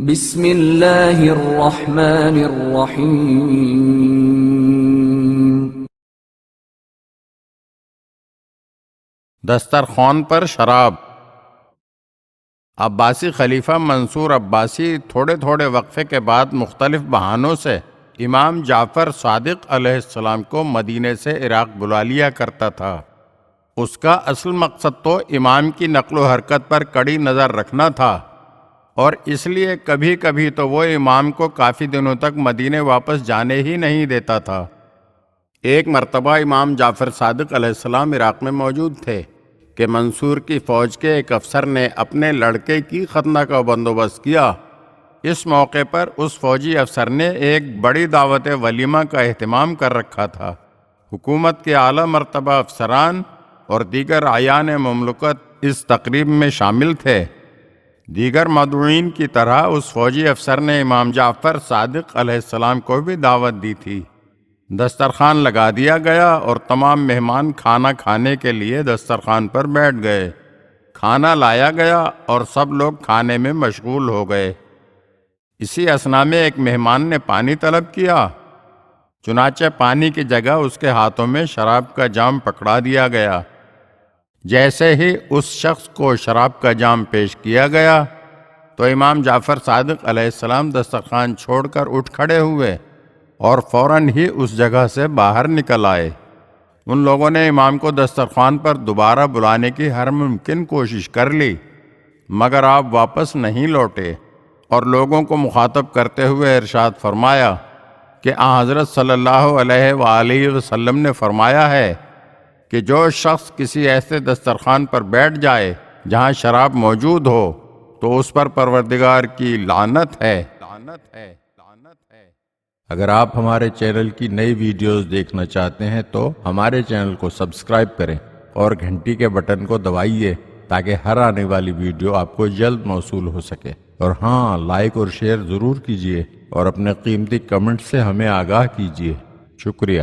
بسم اللہ الرحمن الرحیم۔ دسترخوان پر شراب۔ عباسی خلیفہ منصور عباسی تھوڑے تھوڑے وقفے کے بعد مختلف بہانوں سے امام جعفر صادق علیہ السلام کو مدینے سے عراق بلا لیا کرتا تھا۔ اس کا اصل مقصد تو امام کی نقل و حرکت پر کڑی نظر رکھنا تھا، اور اس لیے کبھی کبھی تو وہ امام کو کافی دنوں تک مدینے واپس جانے ہی نہیں دیتا تھا۔ ایک مرتبہ امام جعفر صادق علیہ السلام عراق میں موجود تھے کہ منصور کی فوج کے ایک افسر نے اپنے لڑکے کی ختنہ کا بندوبست کیا۔ اس موقع پر اس فوجی افسر نے ایک بڑی دعوت ولیمہ کا اہتمام کر رکھا تھا۔ حکومت کے اعلیٰ مرتبہ افسران اور دیگر اعیان مملکت اس تقریب میں شامل تھے۔ دیگر مدعوین کی طرح اس فوجی افسر نے امام جعفر صادق علیہ السلام کو بھی دعوت دی تھی۔ دسترخوان لگا دیا گیا اور تمام مہمان کھانا کھانے کے لیے دسترخوان پر بیٹھ گئے۔ کھانا لایا گیا اور سب لوگ کھانے میں مشغول ہو گئے۔ اسی اثنا میں ایک مہمان نے پانی طلب کیا، چنانچہ پانی کی جگہ اس کے ہاتھوں میں شراب کا جام پکڑا دیا گیا۔ جیسے ہی اس شخص کو شراب کا جام پیش کیا گیا تو امام جعفر صادق علیہ السلام دسترخوان چھوڑ کر اٹھ کھڑے ہوئے اور فوراً ہی اس جگہ سے باہر نکل آئے۔ ان لوگوں نے امام کو دسترخوان پر دوبارہ بلانے کی ہر ممکن کوشش کر لی، مگر آپ واپس نہیں لوٹے، اور لوگوں کو مخاطب کرتے ہوئے ارشاد فرمایا کہ حضرت صلی اللہ علیہ وآلہ وسلم نے فرمایا ہے کہ جو شخص کسی ایسے دسترخوان پر بیٹھ جائے جہاں شراب موجود ہو تو اس پر پروردگار کی لعنت ہے۔ اگر آپ ہمارے چینل کی نئی ویڈیوز دیکھنا چاہتے ہیں تو ہمارے چینل کو سبسکرائب کریں اور گھنٹی کے بٹن کو دبائیے تاکہ ہر آنے والی ویڈیو آپ کو جلد موصول ہو سکے۔ اور ہاں، لائک اور شیئر ضرور کیجیے اور اپنے قیمتی کمنٹ سے ہمیں آگاہ کیجیے۔ شکریہ۔